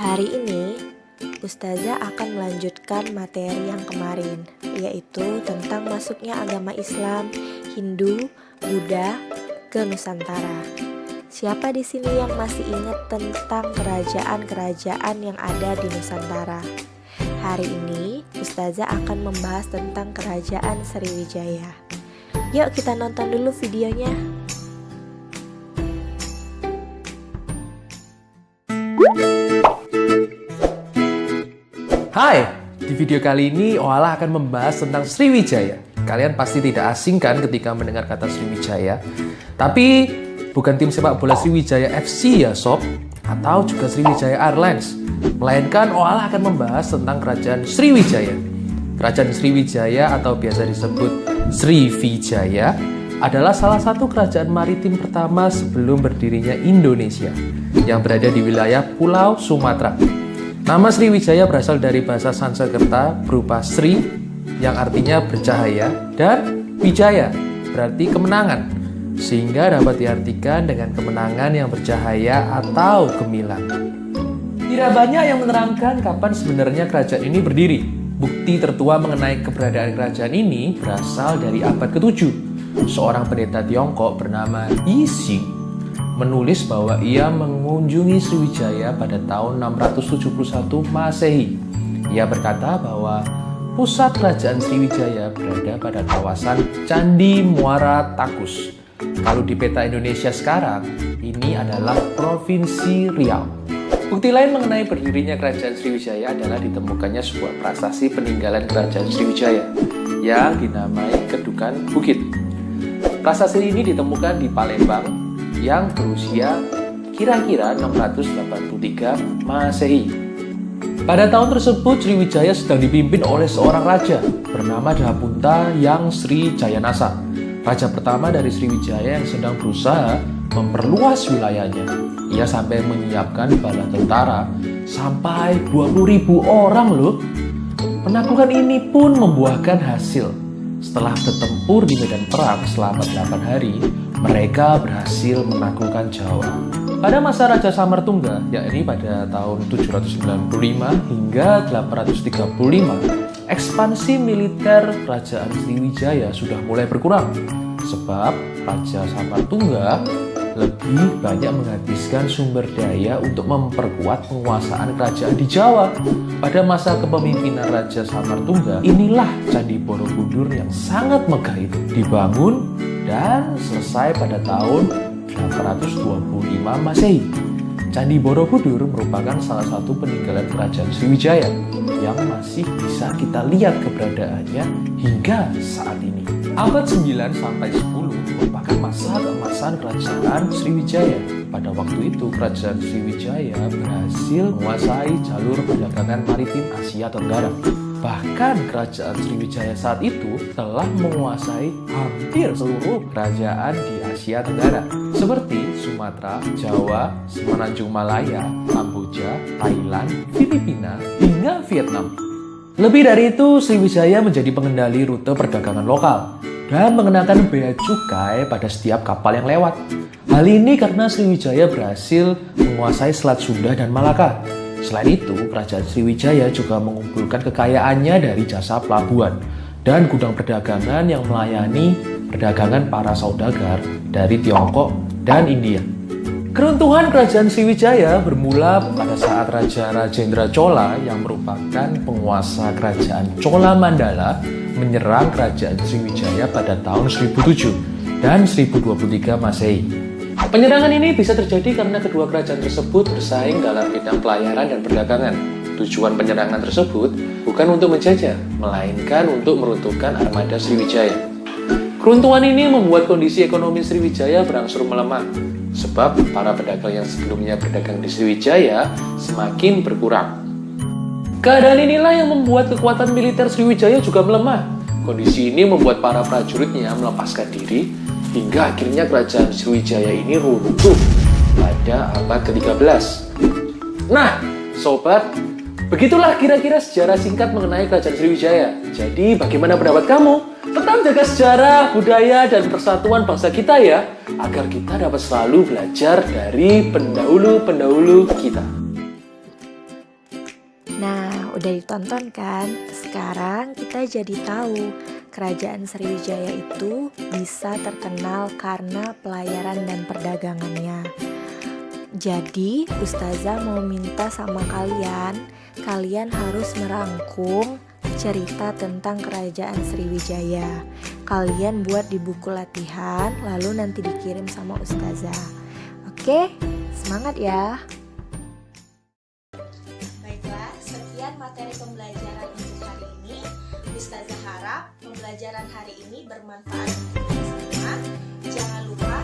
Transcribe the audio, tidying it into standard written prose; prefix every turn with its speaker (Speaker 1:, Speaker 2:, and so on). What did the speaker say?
Speaker 1: Hari ini, Ustazah akan melanjutkan materi yang kemarin, yaitu tentang masuknya agama Islam, Hindu, Buddha ke Nusantara. Siapa di sini yang masih ingat tentang kerajaan-kerajaan yang ada di Nusantara? Hari ini, Ustazah akan membahas tentang Kerajaan Sriwijaya. Yuk kita nonton dulu videonya.
Speaker 2: Hai, di video kali ini Oala akan membahas tentang Sriwijaya. Kalian pasti tidak asing kan ketika mendengar kata Sriwijaya. Tapi bukan tim sepak bola Sriwijaya FC ya sob, atau juga Sriwijaya Airlines. Melainkan Oala akan membahas tentang Kerajaan Sriwijaya. Kerajaan Sriwijaya atau biasa disebut Sriwijaya adalah salah satu kerajaan maritim pertama sebelum berdirinya Indonesia yang berada di wilayah Pulau Sumatera. Nama Sriwijaya berasal dari bahasa Sanskerta berupa Sri yang artinya bercahaya dan Wijaya berarti kemenangan, sehingga dapat diartikan dengan kemenangan yang bercahaya atau gemilang. Tidak banyak yang menerangkan kapan sebenarnya kerajaan ini berdiri. Bukti tertua mengenai keberadaan kerajaan ini berasal dari abad ke-7. Seorang pendeta Tiongkok bernama Yi Xing menulis bahwa ia mengunjungi Sriwijaya pada tahun 671 Masehi. Ia berkata bahwa pusat kerajaan Sriwijaya berada pada kawasan Candi Muara Takus. Kalau di peta Indonesia sekarang, ini adalah Provinsi Riau. Bukti lain mengenai berdirinya kerajaan Sriwijaya adalah ditemukannya sebuah prasasti peninggalan kerajaan Sriwijaya yang dinamai Kedukan Bukit. Prasasti ini ditemukan di Palembang yang berusia kira-kira 683 Masehi. Pada tahun tersebut Sriwijaya sedang dipimpin oleh seorang raja bernama Dahapunta yang Sri Jayanasa. Raja pertama dari Sriwijaya yang sedang berusaha memperluas wilayahnya. Ia sampai menyiapkan bala tentara sampai 20.000 orang loh. Penaklukan ini pun membuahkan hasil. Setelah bertempur di medan perang selama 8 hari, mereka berhasil menaklukkan Jawa. Pada masa Raja Samartungga, yakni pada tahun 795 hingga 835, ekspansi militer Kerajaan Sriwijaya sudah mulai berkurang. Sebab Raja Samartungga lebih banyak menghabiskan sumber daya untuk memperkuat penguasaan kerajaan di Jawa. Pada masa kepemimpinan Raja Samartungga, inilah Candi Borobudur yang sangat megah itu dibangun dan selesai pada tahun 825 Masehi. Candi Borobudur merupakan salah satu peninggalan kerajaan Sriwijaya yang masih bisa kita lihat keberadaannya hingga saat ini. Abad 9 sampai 10 merupakan masa keemasan kerajaan Sriwijaya. Pada waktu itu, kerajaan Sriwijaya berhasil menguasai jalur perdagangan maritim Asia Tenggara. Bahkan kerajaan Sriwijaya saat itu telah menguasai hampir seluruh kerajaan di Asia Tenggara seperti Sumatera, Jawa, Semenanjung Malaya, Kamboja, Thailand, Filipina, hingga Vietnam. Lebih dari itu, Sriwijaya menjadi pengendali rute perdagangan lokal dan mengenakan bea cukai pada setiap kapal yang lewat. Hal ini karena Sriwijaya berhasil menguasai Selat Sunda dan Malaka. Selain itu, kerajaan Sriwijaya juga mengumpulkan kekayaannya dari jasa pelabuhan dan gudang perdagangan yang melayani perdagangan para saudagar dari Tiongkok dan India. Keruntuhan kerajaan Sriwijaya bermula pada saat Raja Rajendra Chola yang merupakan penguasa kerajaan Chola Mandala menyerang kerajaan Sriwijaya pada tahun 1007 dan 1023 Masehi. Penyerangan ini bisa terjadi karena kedua kerajaan tersebut bersaing dalam bidang pelayaran dan perdagangan. Tujuan penyerangan tersebut bukan untuk menjajah, melainkan untuk meruntuhkan armada Sriwijaya. Keruntuhan ini membuat kondisi ekonomi Sriwijaya berangsur melemah, sebab para pedagang yang sebelumnya berdagang di Sriwijaya semakin berkurang. Keadaan inilah yang membuat kekuatan militer Sriwijaya juga melemah. Kondisi ini membuat para prajuritnya melepaskan diri, hingga akhirnya kerajaan Sriwijaya ini runtuh pada abad ke-13. Nah, sobat, begitulah kira-kira sejarah singkat mengenai kerajaan Sriwijaya. Jadi, bagaimana pendapat kamu? Tetap jaga sejarah, budaya, dan persatuan bangsa kita ya, agar kita dapat selalu belajar dari pendahulu-pendahulu kita.
Speaker 1: udah ditonton kan? Sekarang kita jadi tahu kerajaan Sriwijaya itu bisa terkenal karena pelayaran dan perdagangannya. Jadi, Ustazah mau minta sama kalian harus merangkum cerita tentang kerajaan Sriwijaya. Kalian buat di buku latihan, lalu nanti dikirim sama Ustazah. Oke, semangat ya! Baiklah, sekian materi pembelajaran untuk hari ini. Ustazah harap pembelajaran hari ini bermanfaat untuk kita semua. Jangan lupa